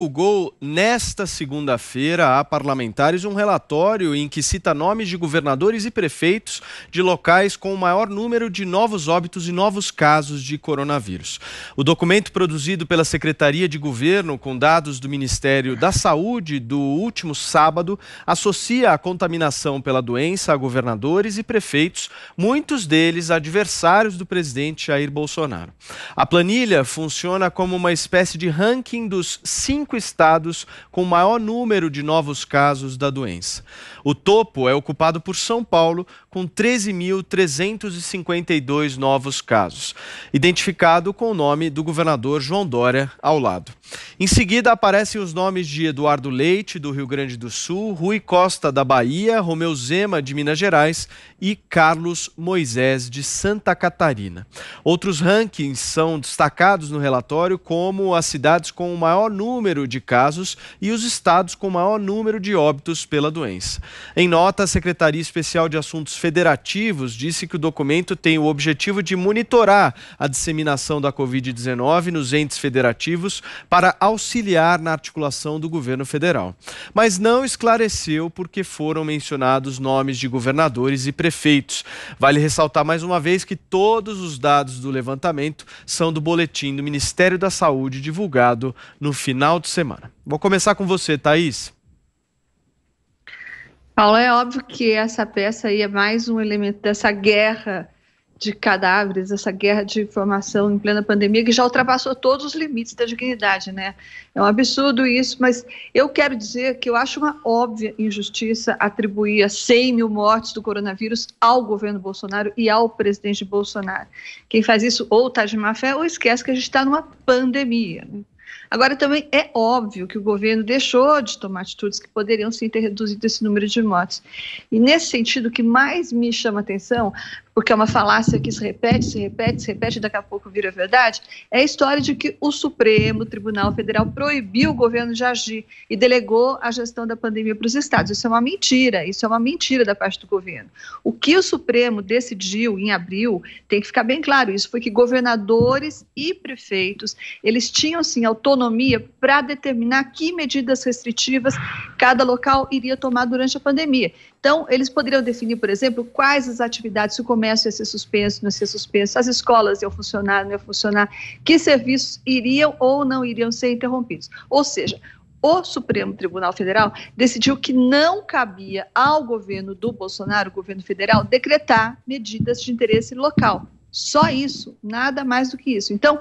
Divulgou nesta segunda-feira a parlamentares um relatório em que cita nomes de governadores e prefeitos de locais com o maior número de novos óbitos e novos casos de coronavírus. O documento, produzido pela Secretaria de Governo com dados do Ministério da Saúde do último sábado, associa a contaminação pela doença a governadores e prefeitos, muitos deles adversários do presidente Jair Bolsonaro. A planilha funciona como uma espécie de ranking dos 5 estados com maior número de novos casos da doença. O topo é ocupado por São Paulo, com 13.352 novos casos, identificado com o nome do governador João Dória ao lado. Em seguida, aparecem os nomes de Eduardo Leite, do Rio Grande do Sul, Rui Costa, da Bahia, Romeu Zema, de Minas Gerais e Carlos Moisés, de Santa Catarina. Outros rankings são destacados no relatório como as cidades com o maior número de casos e os estados com o maior número de óbitos pela doença. Em nota, a Secretaria Especial de Assuntos Federativos disse que o documento tem o objetivo de monitorar a disseminação da Covid-19 nos entes federativos para auxiliar na articulação do governo federal. Mas não esclareceu por que foram mencionados nomes de governadores e prefeitos. Vale ressaltar mais uma vez que todos os dados do levantamento são do boletim do Ministério da Saúde divulgado no final de semana. Vou começar com você, Thaís. Paulo, é óbvio que essa peça aí é mais um elemento dessa guerra de cadáveres, essa guerra de informação em plena pandemia, que já ultrapassou todos os limites da dignidade, né? É um absurdo isso, mas eu quero dizer que eu acho uma óbvia injustiça atribuir as 100 mil mortes do coronavírus ao governo Bolsonaro e ao presidente Bolsonaro. Quem faz isso ou está de má fé ou esquece que a gente está numa pandemia, né? Agora, também é óbvio que o governo deixou de tomar atitudes que poderiam sim ter reduzido esse número de mortes. E nesse sentido, o que mais me chama a atenção, porque é uma falácia que se repete, e daqui a pouco vira verdade, é a história de que o Supremo Tribunal Federal proibiu o governo de agir e delegou a gestão da pandemia para os estados. Isso é uma mentira da parte do governo. O que o Supremo decidiu em abril, tem que ficar bem claro isso, foi que governadores e prefeitos, eles tinham sim autonomia para determinar que medidas restritivas cada local iria tomar durante a pandemia. Então, eles poderiam definir, por exemplo, quais as atividades, se o comércio ia ser suspenso, não ia ser suspenso, as escolas iam funcionar, não iam funcionar, que serviços iriam ou não iriam ser interrompidos. Ou seja, o Supremo Tribunal Federal decidiu que não cabia ao governo do Bolsonaro, o governo federal, decretar medidas de interesse local. Só isso, nada mais do que isso. Então,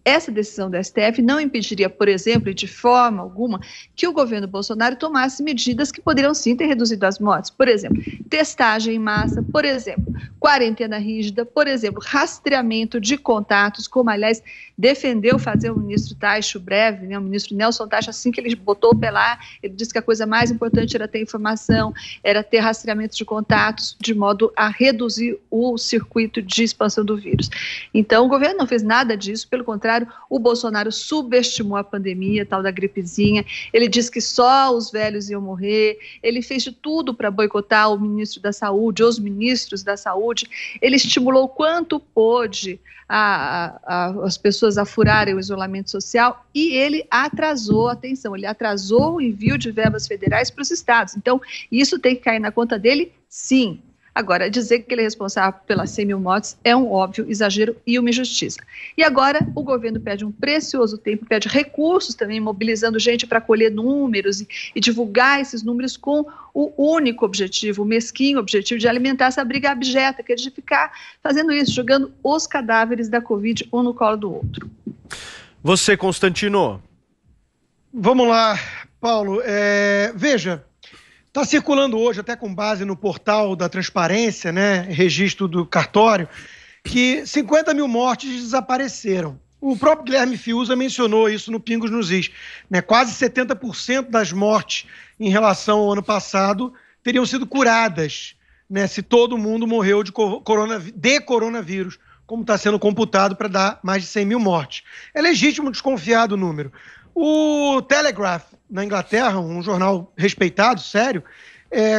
essa decisão do STF não impediria, por exemplo, de forma alguma, que o governo Bolsonaro tomasse medidas que poderiam sim ter reduzido as mortes. Por exemplo, testagem em massa, por exemplo, quarentena rígida, por exemplo, rastreamento de contatos, como, aliás, defendeu fazer o ministro Taixo breve, né, o ministro Nelson Taixo, assim que ele botou o pé lá, ele disse que a coisa mais importante era ter informação, era ter rastreamento de contatos, de modo a reduzir o circuito de expansão do vírus. Então, o governo não fez nada disso, pelo contrário, o Bolsonaro subestimou a pandemia, tal da gripezinha, ele disse que só os velhos iam morrer, ele fez de tudo para boicotar o ministro da Saúde, os ministros da Saúde, ele estimulou o quanto pôde as pessoas a furarem o isolamento social e ele atrasou, atenção, ele atrasou o envio de verbas federais para os estados. Então, isso tem que cair na conta dele, sim. Agora, dizer que ele é responsável pelas 100 mil mortes é um óbvio exagero e uma injustiça. E agora o governo pede um precioso tempo, pede recursos também, mobilizando gente para colher números e divulgar esses números com o único objetivo, o mesquinho objetivo de alimentar essa briga abjeta, que é de ficar fazendo isso, jogando os cadáveres da Covid um no colo do outro. Você, Constantino. Vamos lá, Paulo. Veja, está circulando hoje, até com base no portal da transparência, né, registro do cartório, que 50 mil mortes desapareceram. O próprio Guilherme Fiuza mencionou isso no Pingos nos Is, né? Quase 70% das mortes em relação ao ano passado teriam sido curadas, né, se todo mundo morreu de coronavírus, como está sendo computado para dar mais de 100 mil mortes. É legítimo desconfiar do número. O Telegraph, na Inglaterra, um jornal respeitado, sério,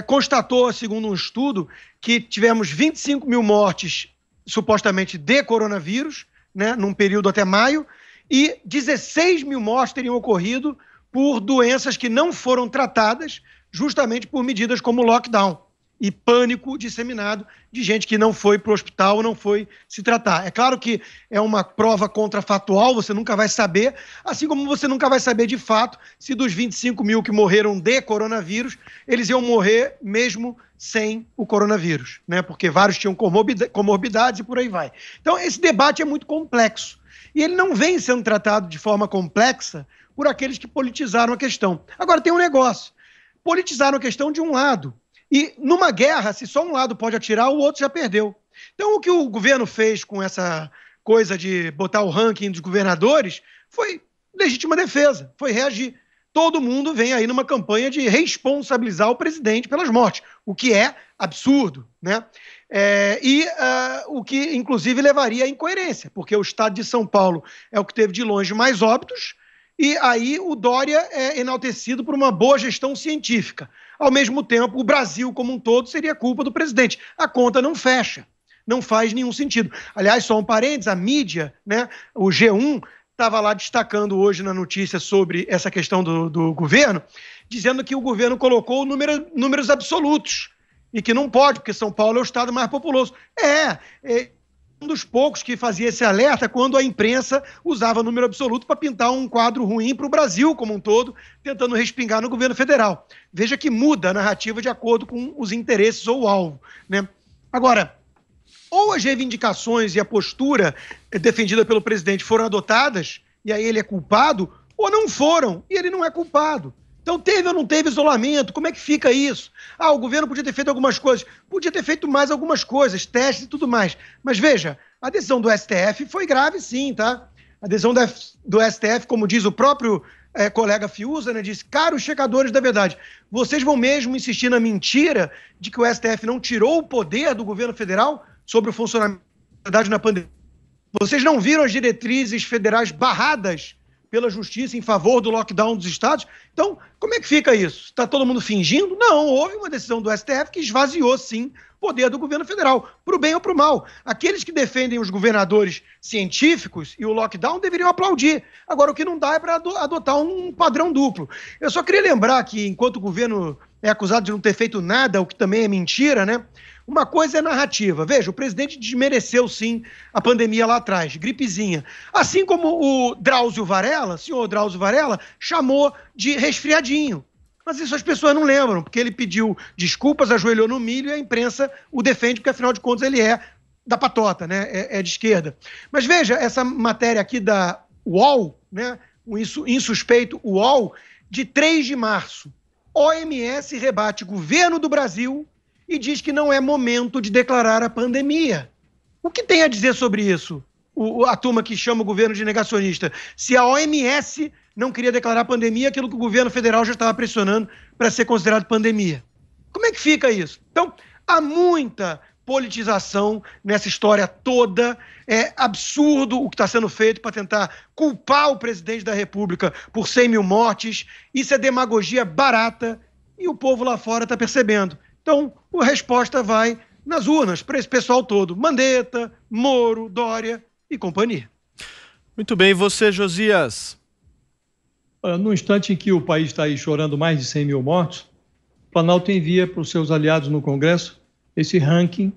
constatou, segundo um estudo, que tivemos 25 mil mortes supostamente de coronavírus, né, num período até maio, e 16 mil mortes teriam ocorrido por doenças que não foram tratadas justamente por medidas como lockdown e pânico disseminado de gente que não foi para o hospital ou não foi se tratar. É claro que é uma prova contrafatual, você nunca vai saber, assim como você nunca vai saber de fato se dos 25 mil que morreram de coronavírus, eles iam morrer mesmo sem o coronavírus, né? Porque vários tinham comorbidades e por aí vai. Então, esse debate é muito complexo. E ele não vem sendo tratado de forma complexa por aqueles que politizaram a questão. Agora, tem um negócio. Politizaram a questão de um lado. E numa guerra, se só um lado pode atirar, o outro já perdeu. Então, o que o governo fez com essa coisa de botar o ranking dos governadores foi legítima defesa, foi reagir. Todo mundo vem aí numa campanha de responsabilizar o presidente pelas mortes, o que é absurdo, né? O que, inclusive, levaria à incoerência, porque o estado de São Paulo é o que teve de longe mais óbitos, e aí o Dória é enaltecido por uma boa gestão científica. Ao mesmo tempo, o Brasil como um todo seria culpa do presidente. A conta não fecha, não faz nenhum sentido. Aliás, só um parênteses, a mídia, né, o G1, estava lá destacando hoje na notícia sobre essa questão do governo, dizendo que o governo colocou números absolutos e que não pode, porque São Paulo é o estado mais populoso. Um dos poucos que fazia esse alerta quando a imprensa usava número absoluto para pintar um quadro ruim para o Brasil como um todo, tentando respingar no governo federal. Veja que muda a narrativa de acordo com os interesses ou o alvo, né? Agora, ou as reivindicações e a postura defendida pelo presidente foram adotadas, e aí ele é culpado, ou não foram, e ele não é culpado. Então, teve ou não teve isolamento? Como é que fica isso? O governo podia ter feito algumas coisas. Podia ter feito mais algumas coisas, testes e tudo mais. Mas veja, a decisão do STF foi grave sim, tá? A decisão do STF, como diz o próprio colega Fiuza, né, disse: caros checadores da verdade, vocês vão mesmo insistir na mentira de que o STF não tirou o poder do governo federal sobre o funcionamento da sociedade na pandemia? Vocês não viram as diretrizes federais barradas pela justiça em favor do lockdown dos estados? Então, como é que fica isso? Está todo mundo fingindo? Não, houve uma decisão do STF que esvaziou, sim, o poder do governo federal, para o bem ou para o mal. Aqueles que defendem os governadores científicos e o lockdown deveriam aplaudir. Agora, o que não dá é para adotar um padrão duplo. Eu só queria lembrar que, enquanto o governo é acusado de não ter feito nada, o que também é mentira, né? Uma coisa é narrativa. Veja, o presidente desmereceu, sim, a pandemia lá atrás, gripezinha. Assim como o Drauzio Varela, senhor Drauzio Varela, chamou de resfriadinho. Mas isso as pessoas não lembram, porque ele pediu desculpas, ajoelhou no milho e a imprensa o defende, porque afinal de contas ele é da patota, né? É de esquerda. Mas veja, essa matéria aqui da UOL, né? O insuspeito UOL, de 3 de março. OMS rebate governo do Brasil e diz que não é momento de declarar a pandemia. O que tem a dizer sobre isso a turma que chama o governo de negacionista? Se a OMS não queria declarar a pandemia, aquilo que o governo federal já estava pressionando para ser considerado pandemia. Como é que fica isso? Então, há muita politização nessa história toda. É absurdo o que está sendo feito para tentar culpar o presidente da República por 100 mil mortes. Isso é demagogia barata e o povo lá fora está percebendo. Então, a resposta vai nas urnas, para esse pessoal todo. Mandetta, Moro, Dória e companhia. Muito bem, e você, Josias? No instante em que o país está aí chorando mais de 100 mil mortos, o Planalto envia para os seus aliados no Congresso esse ranking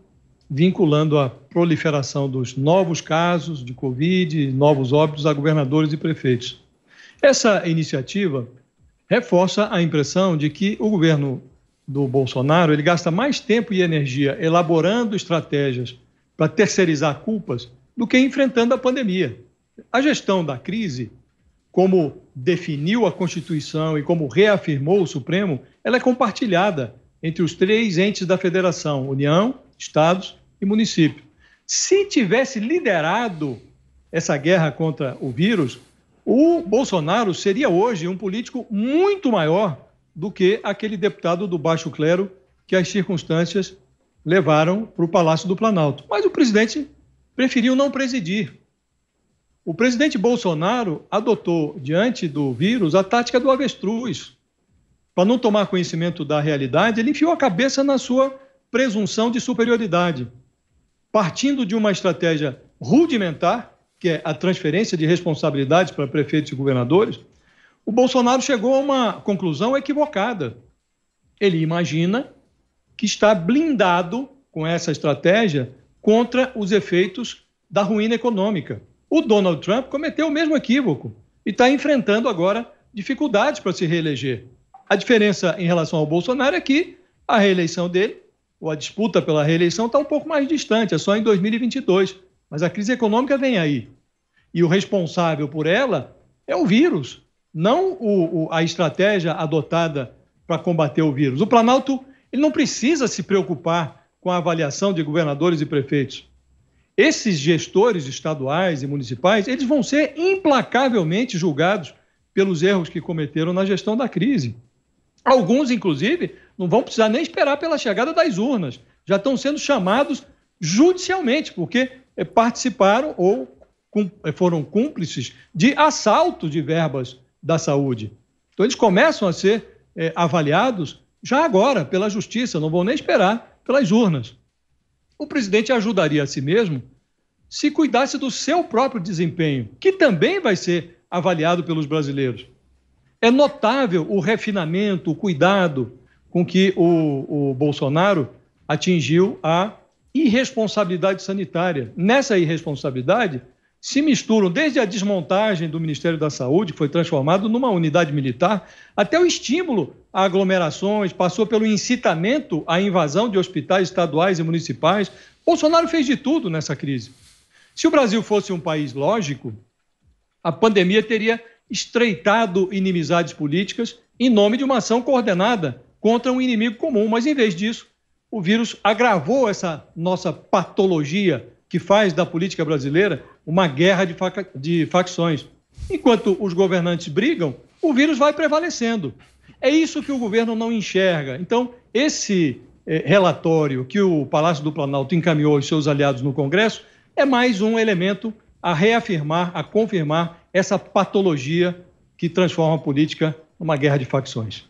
vinculando a proliferação dos novos casos de Covid, novos óbitos a governadores e prefeitos. Essa iniciativa reforça a impressão de que o governo do Bolsonaro, ele gasta mais tempo e energia elaborando estratégias para terceirizar culpas do que enfrentando a pandemia. A gestão da crise, como definiu a Constituição e como reafirmou o Supremo, ela é compartilhada entre os 3 entes da Federação: União, Estados e município. Se tivesse liderado essa guerra contra o vírus, o Bolsonaro seria hoje um político muito maior do que aquele deputado do baixo clero que as circunstâncias levaram para o Palácio do Planalto. Mas o presidente preferiu não presidir. O presidente Bolsonaro adotou, diante do vírus, a tática do avestruz. Para não tomar conhecimento da realidade, ele enfiou a cabeça na sua presunção de superioridade, partindo de uma estratégia rudimentar, que é a transferência de responsabilidades para prefeitos e governadores. O Bolsonaro chegou a uma conclusão equivocada. Ele imagina que está blindado com essa estratégia contra os efeitos da ruína econômica. O Donald Trump cometeu o mesmo equívoco e está enfrentando agora dificuldades para se reeleger. A diferença em relação ao Bolsonaro é que a reeleição dele, ou a disputa pela reeleição, está um pouco mais distante, é só em 2022. Mas a crise econômica vem aí. E o responsável por ela é o vírus, não a estratégia adotada para combater o vírus. O Planalto ele não precisa se preocupar com a avaliação de governadores e prefeitos. Esses gestores estaduais e municipais, eles vão ser implacavelmente julgados pelos erros que cometeram na gestão da crise. Alguns, inclusive, não vão precisar nem esperar pela chegada das urnas. Já estão sendo chamados judicialmente, porque participaram ou foram cúmplices de assalto de verbas da saúde. Então, eles começam a ser avaliados já agora pela justiça, não vão nem esperar pelas urnas. O presidente ajudaria a si mesmo se cuidasse do seu próprio desempenho, que também vai ser avaliado pelos brasileiros. É notável o refinamento, o cuidado com que o Bolsonaro atingiu a irresponsabilidade sanitária. Nessa irresponsabilidade se misturam desde a desmontagem do Ministério da Saúde, que foi transformado numa unidade militar, até o estímulo a aglomerações, passou pelo incitamento à invasão de hospitais estaduais e municipais. Bolsonaro fez de tudo nessa crise. Se o Brasil fosse um país lógico, a pandemia teria estreitado inimizades políticas em nome de uma ação coordenada contra um inimigo comum. Mas, em vez disso, o vírus agravou essa nossa patologia que faz da política brasileira uma guerra de facções. Enquanto os governantes brigam, o vírus vai prevalecendo. É isso que o governo não enxerga. Então, esse relatório que o Palácio do Planalto encaminhou aos seus aliados no Congresso é mais um elemento a reafirmar, a confirmar essa patologia que transforma a política numa guerra de facções.